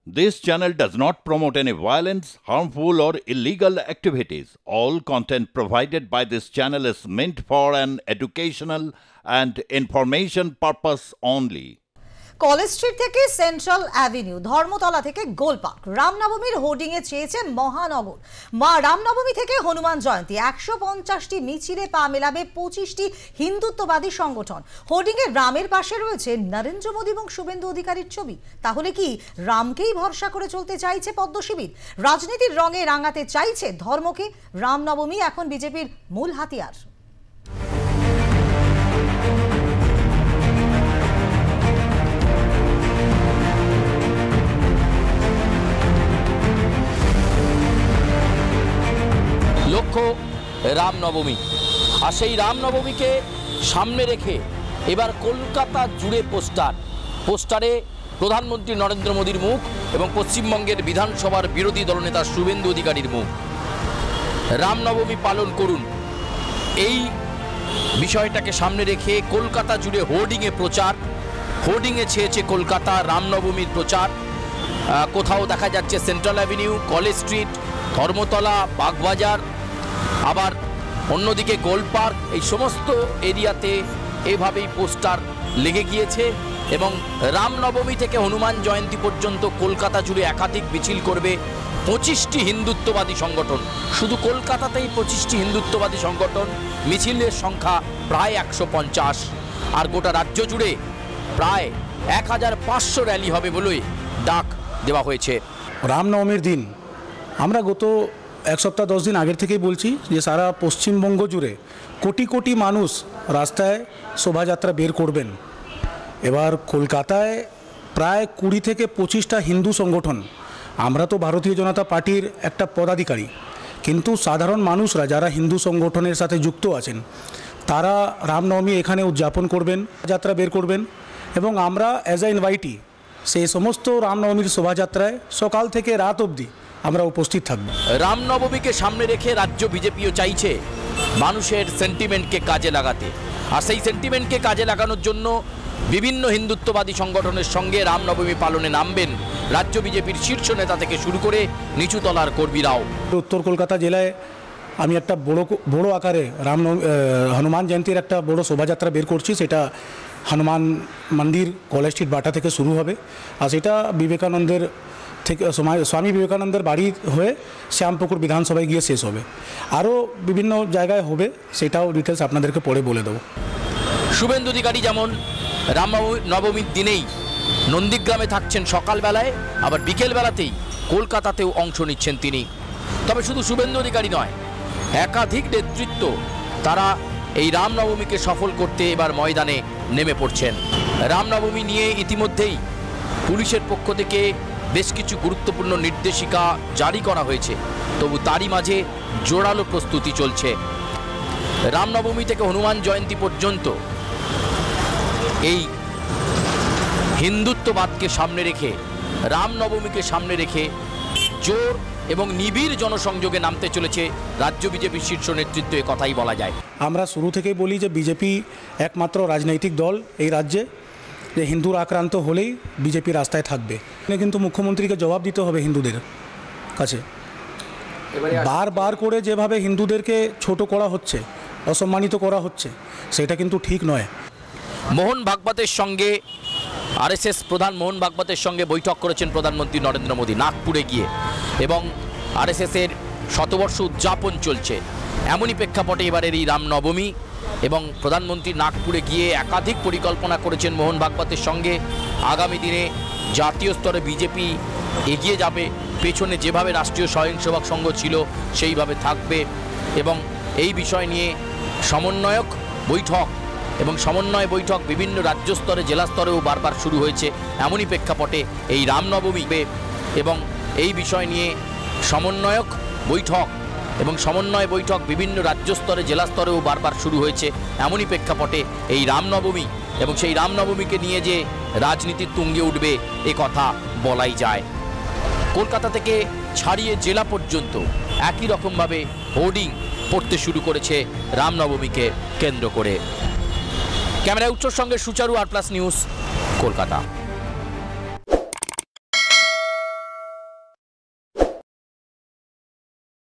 This channel does not promote any violence, harmful, or illegal activities. All content provided by this channel is meant for an educational and information purpose only. College street থেকে central avenue, Dharmatala থেকে গোলপার্ক, রামনবমীর hoarding এ চেয়েছে মহানগর। মা রামনবমী থেকে হনুমান জয়ন্তী 150টি মিছিলে পা মেলাবে 25টি হিন্দুত্ববাদী সংগঠন। হোর্ডিং এ রামের পাশে রয়েছে নরেন্দ্র মোদী এবং শুভেন্দু অধিকারীর ছবি। তাহলে কি রামকেই ভরসা করে চলতে চাইছে পদ্ম শিবির? রাজনীতির রঙে রাঙাতে চাইছে ধর্মকে? রামনবমী এখন বিজেপির মূল হাতিয়ার। লক্ষ্য রামনবমী, আর সেই রামনবমীকে সামনে রেখে এবার কলকাতা জুড়ে পোস্টারে প্রধানমন্ত্রী নরেন্দ্র মোদীর মুখ এবং পশ্চিমবঙ্গের বিধানসভার বিরোধী দলনেতা শুভেন্দু অধিকারীর মুখ। রামনবমী পালন করুন, এই বিষয়টাকে সামনে রেখে কলকাতা জুড়ে হোর্ডিংয়ে প্রচার। হোর্ডিংয়ে ছেয়েছে কলকাতা রামনবমীর প্রচার। কোথাও দেখা যাচ্ছে central avenue, college street, Dharmatala, Bagbazar, আবার অন্যদিকে গোলপার্ক, এই সমস্ত এরিয়াতে এভাবেই পোস্টার লেগে গিয়েছে। এবং রামনবমী থেকে হনুমান জয়ন্তী পর্যন্ত কলকাতা জুড়ে একাধিক মিছিল করবে 25টি হিন্দুত্ববাদী সংগঠন। শুধু কলকাতাতেই 25টি হিন্দুত্ববাদী সংগঠন, মিছিলের সংখ্যা প্রায় 150, আর গোটা রাজ্য জুড়ে প্রায় 1500 র্যালি হবে বলে ডাক দেওয়া হয়েছে। রামনবমীর দিন আমরা গত এক সপ্তাহ 10 দিন আগের থেকেই বলছি যে সারা পশ্চিমবঙ্গ জুড়ে কোটি কোটি মানুষ রাস্তায় শোভাযাত্রা বের করবেন। এবার কলকাতায় প্রায় 20 থেকে 25টা হিন্দু সংগঠন, আমরা তো ভারতীয় জনতা পার্টির একটা পদাধিকারী, কিন্তু সাধারণ মানুষরা যারা হিন্দু সংগঠনের সাথে যুক্ত আছেন তারা রামনবমী এখানে উদযাপন করবেন, যাত্রা বের করবেন। এবং আমরা অ্যাজ এ ইনভাইটি সেই সমস্ত রামনবমীর শোভাযাত্রায় সকাল থেকে রাত অবধি আমরা উপস্থিত থাকব। রামনবমীকে সামনে রেখে রাজ্য বিজেপিও চাইছে মানুষের সেন্টিমেন্টকে কাজে লাগাতে, আর সেই সেন্টিমেন্টকে কাজে লাগানোর জন্য বিভিন্ন হিন্দুত্ববাদী সংগঠনের সঙ্গে রামনবমী পালনে নামবেন রাজ্য বিজেপির শীর্ষ নেতা থেকে শুরু করে নিচুতলার কর্মীরাও। উত্তর কলকাতা জেলায় আমি একটা বড় আকারে হনুমান জয়ন্তীর একটা বড় শোভাযাত্রা বের করছি। সেটা হনুমান মন্দির কলেজ স্ট্রিট বাটা থেকে শুরু হবে, আর সেটা বিবেকানন্দের থেকে স্বামী বিবেকানন্দের বাড়ি হয়ে শ্যামপুকুর বিধানসভায় গিয়ে শেষ হবে। আরও বিভিন্ন জায়গায় হবে, সেটাও ডিটেলস আপনাদেরকে পরে বলে দেবো। শুভেন্দু অধিকারী যেমন রামনবমীর দিনেই নন্দীগ্রামে থাকছেন সকালবেলায়, আবার বিকেলবেলাতেই কলকাতাতেও অংশ নিচ্ছেন তিনি। তবে শুধু শুভেন্দু অধিকারী নয়, একাধিক নেতৃত্ব তারা এই রামনবমীকে সফল করতে এবার ময়দানে নেমে পড়ছেন। রামনবমী নিয়ে ইতিমধ্যেই পুলিশের পক্ষ থেকে বেশ কিছু গুরুত্বপূর্ণ নির্দেশিকা জারি করা হয়েছে, তবু তারই মাঝে জোরালো প্রস্তুতি চলছে। রামনবমী থেকে হনুমান জয়ন্তী পর্যন্ত এই হিন্দুত্ববাদকে সামনে রেখে, রামনবমীকে সামনে রেখে জোর এবং নিবিড় জনসংযোগে নামতে চলেছে রাজ্য বিজেপির শীর্ষ নেতৃত্ব, এ কথাই বলা যায়। আমরা শুরু থেকেই বলি যে বিজেপি একমাত্র রাজনৈতিক দল এই রাজ্যে যে হিন্দুর আক্রান্ত হলেই বিজেপি রাস্তায় থাকবে। কিন্তু মুখ্যমন্ত্রীকে জবাব দিতে হবে হিন্দুদের কাছে। বারবার করে যেভাবে হিন্দুদেরকে ছোট করা হচ্ছে, অসম্মানিত করা হচ্ছে, সেটা কিন্তু ঠিক নয়। মোহন ভাগবতের সঙ্গে আরএসএস প্রধান মোহন ভাগবতের সঙ্গে বৈঠক করেছেন প্রধানমন্ত্রী নরেন্দ্র মোদী নাগপুরে গিয়ে, এবং আরএসএসের শতবর্ষ উদযাপন চলছে। এমনই প্রেক্ষাপটে এবারের এই রামনবমী, এবং প্রধানমন্ত্রী নাগপুরে গিয়ে একাধিক পরিকল্পনা করেছেন মোহন ভাগবতের সঙ্গে। আগামী দিনে জাতীয় স্তরে বিজেপি এগিয়ে যাবে, পেছনে যেভাবে রাষ্ট্রীয় স্বয়ংসেবক সংঘ ছিল সেইভাবে থাকবে, এবং এই বিষয় নিয়ে সমন্বয়ক বৈঠক এবং সমন্বয় বৈঠক বিভিন্ন রাজ্য স্তরে জেলা স্তরেও বারবার শুরু হয়েছে। এমনই প্রেক্ষাপটে এই রামনবমী এবং এই বিষয় নিয়ে সমন্বয়ক বৈঠক এবং সমন্বয় বৈঠক বিভিন্ন রাজ্য স্তরে জেলা স্তরেও বারবার শুরু হয়েছে। এমনই প্রেক্ষাপটে এই রামনবমী এবং সেই রামনবমীকে নিয়ে যে রাজনীতির তুঙ্গে উঠবে এ কথা বলাই যায়। কলকাতা থেকে ছাড়িয়ে জেলা পর্যন্ত একই রকমভাবে হোর্ডিং পড়তে শুরু করেছে রামনবমীকে কেন্দ্র করে। ক্যামেরায় উৎসর সঙ্গে সুচারু, আর প্লাস নিউজ, কলকাতা।